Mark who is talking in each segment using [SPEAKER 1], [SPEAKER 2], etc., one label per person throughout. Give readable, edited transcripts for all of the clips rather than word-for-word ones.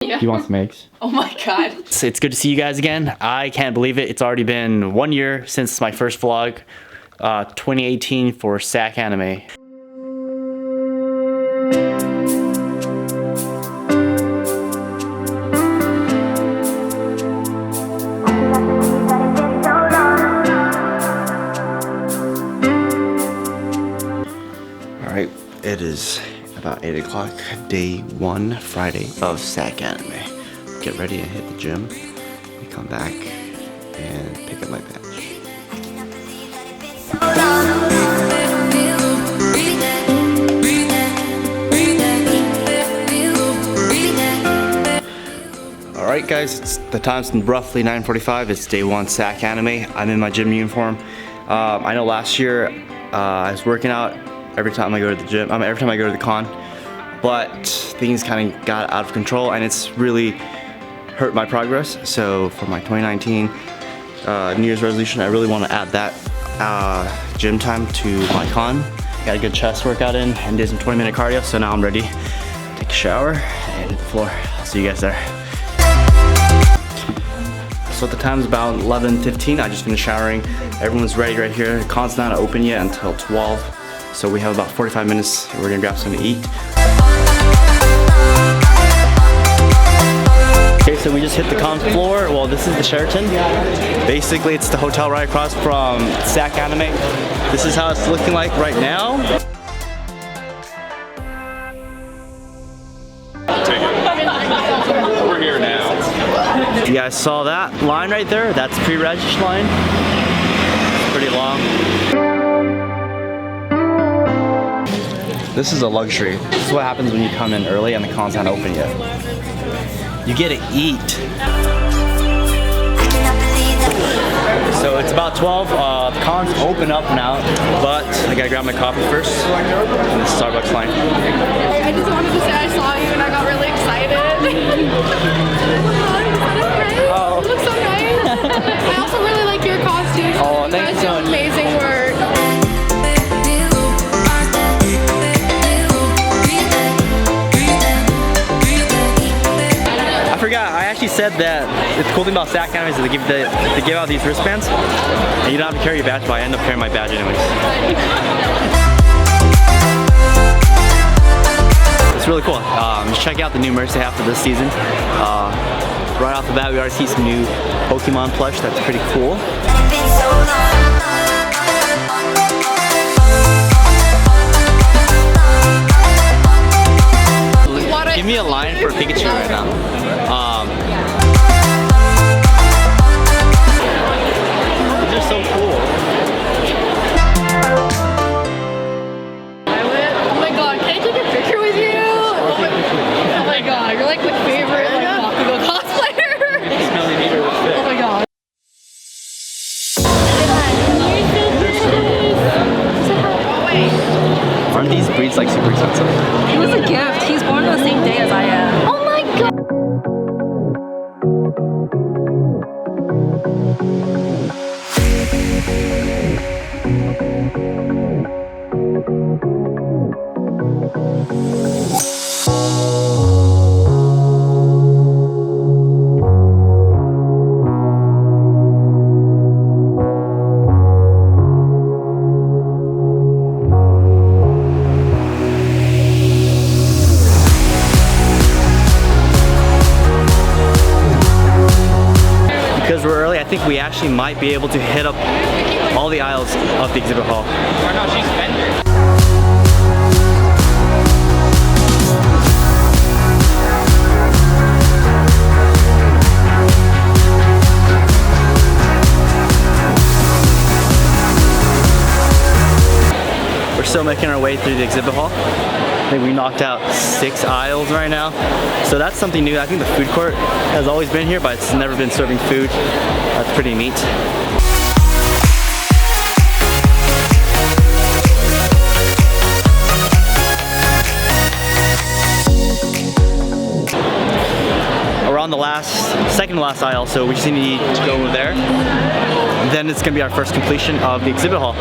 [SPEAKER 1] Yeah.
[SPEAKER 2] Do you want some eggs?
[SPEAKER 1] Oh my god.
[SPEAKER 2] It's good to see you guys again. I can't believe it. It's already been 1 year since my first vlog, 2018 for Sac Anime. Alright, it is about 8 o'clock, day 1, Friday of Sac Anime. Get ready and hit the gym. And come back and pick up my badge. Alright guys, the time's roughly 9:45. It's day 1 Sac Anime. I'm in my gym uniform. I know last year I was working out every time I go to the gym, every time I go to the con, but things kind of got out of control and it's really hurt my progress. So for my 2019 New Year's resolution, I really want to add that gym time to my con. Got a good chest workout in and did some 20-minute cardio, so now I'm ready to take a shower and hit the floor. I'll see you guys there. So the time's about 11:15. I just finished showering. Everyone's ready right here. The con's not open yet until 12. So we have about 45 minutes. We're gonna grab something to eat. Okay, so we just hit the con floor. Well, this is the Sheraton. Basically, it's the hotel right across from Sac Anime. This is how it's looking like right now.
[SPEAKER 3] We're here now.
[SPEAKER 2] You guys saw that line right there? That's pre-reg line. It's pretty long. This is a luxury. This is what happens when you come in early and the con's not open yet. You get to eat. So it's about 12. The con's open up now, but I gotta grab my coffee first in the Starbucks line.
[SPEAKER 1] I just wanted to say I saw you and I got really excited.
[SPEAKER 2] Oh.
[SPEAKER 1] You look so nice. I also really like your costume.
[SPEAKER 2] Oh, thanks so much.
[SPEAKER 1] Amazing work.
[SPEAKER 2] I forgot, I actually said that the cool thing about Sac Anime is that they give out these wristbands and you don't have to carry your badge, but I end up carrying my badge anyways. It's really cool. Just check out the new merch they have for this season. Right off the bat, we already see some new Pokemon plush. That's pretty cool. Give me a line for Pikachu right now. These are so cool.
[SPEAKER 1] Oh my god, can I take a picture with you? Oh my god, you're like my favorite Bakugo cosplayer. Oh my god.
[SPEAKER 2] Aren't these breeds like super expensive?
[SPEAKER 4] It was a gift. He's born on the same day as I am.
[SPEAKER 1] Oh my god.
[SPEAKER 2] Because we're early, I think we actually might be able to hit up all the aisles of the exhibit hall. We're still making our way through the exhibit hall. I think we knocked out 6 aisles right now. So that's something new. I think the food court has always been here, but it's never been serving food. That's pretty neat. We're on the second to last aisle, so we just need to go over there. Then it's gonna be our first completion of the exhibit hall.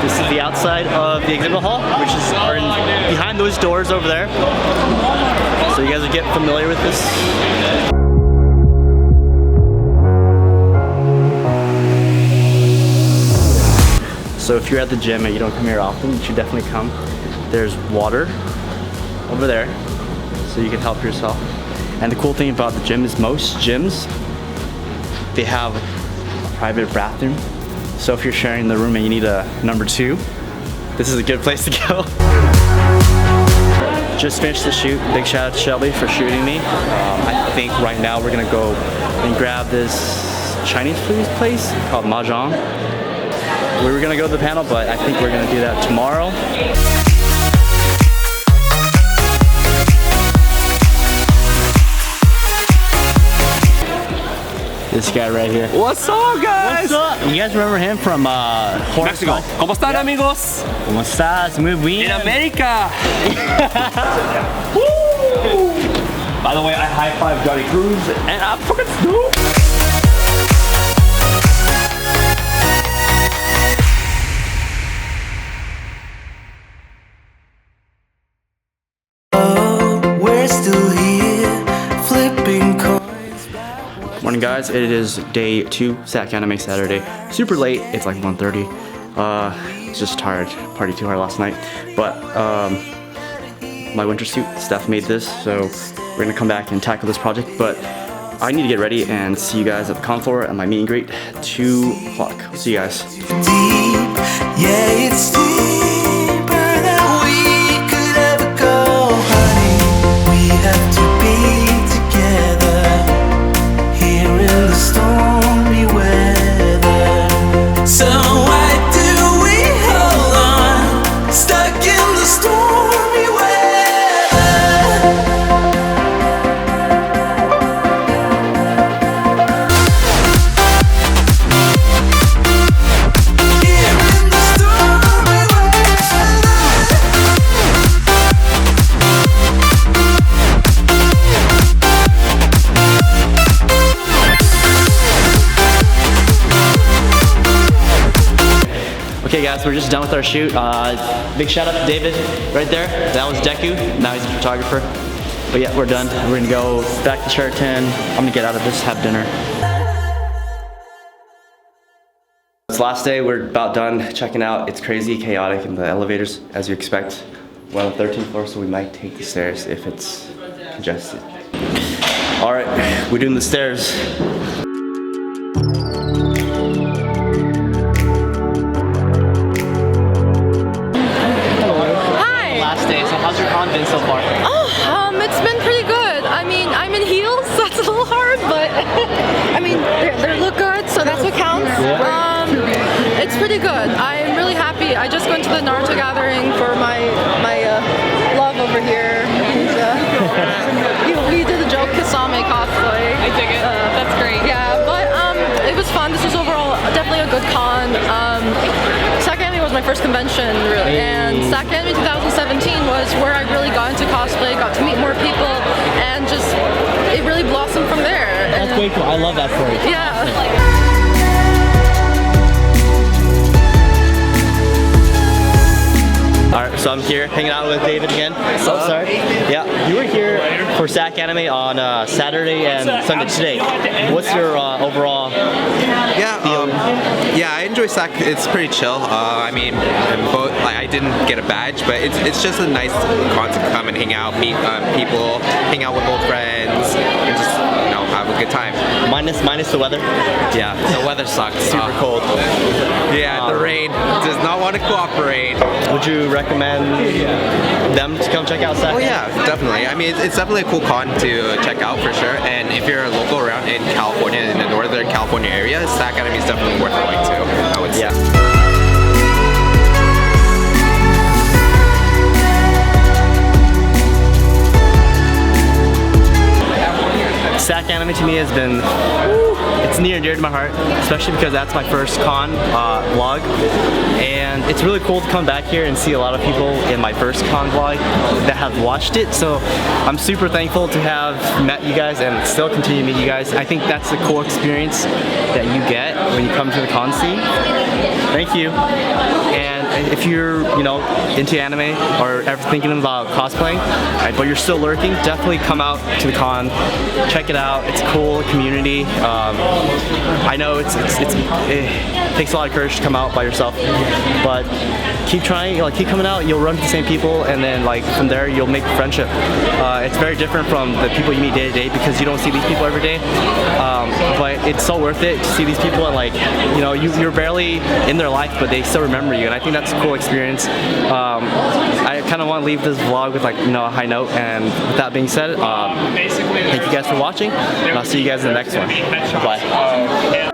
[SPEAKER 2] This is the outside of of the exhibit hall, which is behind those doors over there. So you guys will get familiar with this. So if you're at the gym and you don't come here often, you should definitely come. There's water over there, so you can help yourself. And the cool thing about the gym is most gyms, they have a private bathroom. So if you're sharing the room and you need a number 2, this is a good place to go. Just finished the shoot. Big shout out to Shelby for shooting me. I think right now we're gonna go and grab this Chinese food place called Mahjong. We were gonna go to the panel, but I think we're gonna do that tomorrow. This guy right here.
[SPEAKER 3] What's up, guys?
[SPEAKER 2] What's up? You guys remember him from
[SPEAKER 3] Mexico. ¿Cómo están, amigos?
[SPEAKER 2] ¿Cómo estás? Muy bien.
[SPEAKER 3] In America.
[SPEAKER 2] By the way, I high-five Johnny Cruz and I'm fucking Snoop. Morning guys, it is day 2, Sac Anime Saturday. Super late, it's like 1:30. Just tired, partied too hard last night. But my winter suit, Steph made this, so we're gonna come back and tackle this project. But I need to get ready and see you guys at the con floor at my meet and greet, 2 o'clock. See you guys.
[SPEAKER 5] Deep, yeah, it's deeper than we could ever go, honey. We have to be together here in the stormy weather. So why do we hold on, stuck in the stormy weather? Here in the stormy weather.
[SPEAKER 2] Okay guys, we're just done with our shoot. Big shout out to David right there. That was Deku, now he's a photographer. But yeah, we're done. We're gonna go back to Sheraton. I'm gonna get out of this, have dinner. It's last day, we're about done checking out. It's crazy chaotic in the elevators, as you expect. We're on the 13th floor, so we might take the stairs if it's congested. All right, we're doing the stairs.
[SPEAKER 1] Hi.
[SPEAKER 2] Last day, so how's your con been so far?
[SPEAKER 1] It's been pretty good. I mean, I'm in heels, so that's a little hard, but I mean, they look good, so that's what counts. It's pretty good. I'm really happy. I just went to the Naruto gathering for my love over here. And, we did a joke Kasame cosplay.
[SPEAKER 4] I dig it. That's great.
[SPEAKER 1] Yeah, but it was fun. This was overall definitely a good con. Sac Anime was my first convention, really, and Sac Anime 2017 was where I really got into cosplay, got to meet more people, and just it really blossomed from there.
[SPEAKER 2] That's way cool. I love that story.
[SPEAKER 1] Yeah.
[SPEAKER 2] Alright, so I'm here hanging out with David again. So sorry. Yeah, you were here for Sac Anime on Saturday and Sunday today. What's your overall?
[SPEAKER 3] Yeah, I enjoy SAC. It's pretty chill. I mean, both like I didn't get a badge, but it's just a nice con to come and hang out, meet people, hang out with old friends, and just have a good time.
[SPEAKER 2] Minus the weather.
[SPEAKER 3] Yeah, the weather sucks.
[SPEAKER 2] Super cold.
[SPEAKER 3] Yeah, the rain does not want to cooperate.
[SPEAKER 2] Would you recommend them to come check out Sac?
[SPEAKER 3] Oh yeah, definitely. I mean, it's definitely a cool con to check out for sure. And if you're a local around in California, in the Northern California area, Sac Anime is definitely worth going to, I would say.
[SPEAKER 2] Yeah. Sac Anime to me has been, it's near and dear to my heart, especially because that's my first con vlog, and it's really cool to come back here and see a lot of people in my first con vlog that have watched it, so I'm super thankful to have met you guys and still continue to meet you guys. I think that's the cool experience that you get when you come to the con scene. Thank you. And if you're, you know, into anime or ever thinking about cosplaying, but you're still lurking, definitely come out to the con, check it out. It's cool community. I know it takes a lot of courage to come out by yourself, but keep trying, like keep coming out. You'll run into the same people, and then like from there you'll make friendship. It's very different from the people you meet day to day because you don't see these people every day. But it's so worth it to see these people, and like, you know, you're barely in their life, but they still remember you, and I think that's a cool experience. I kind of want to leave this vlog with, like, you know, a high note, and with that being said, thank you guys for watching, and I'll see you guys in the next one. Bye.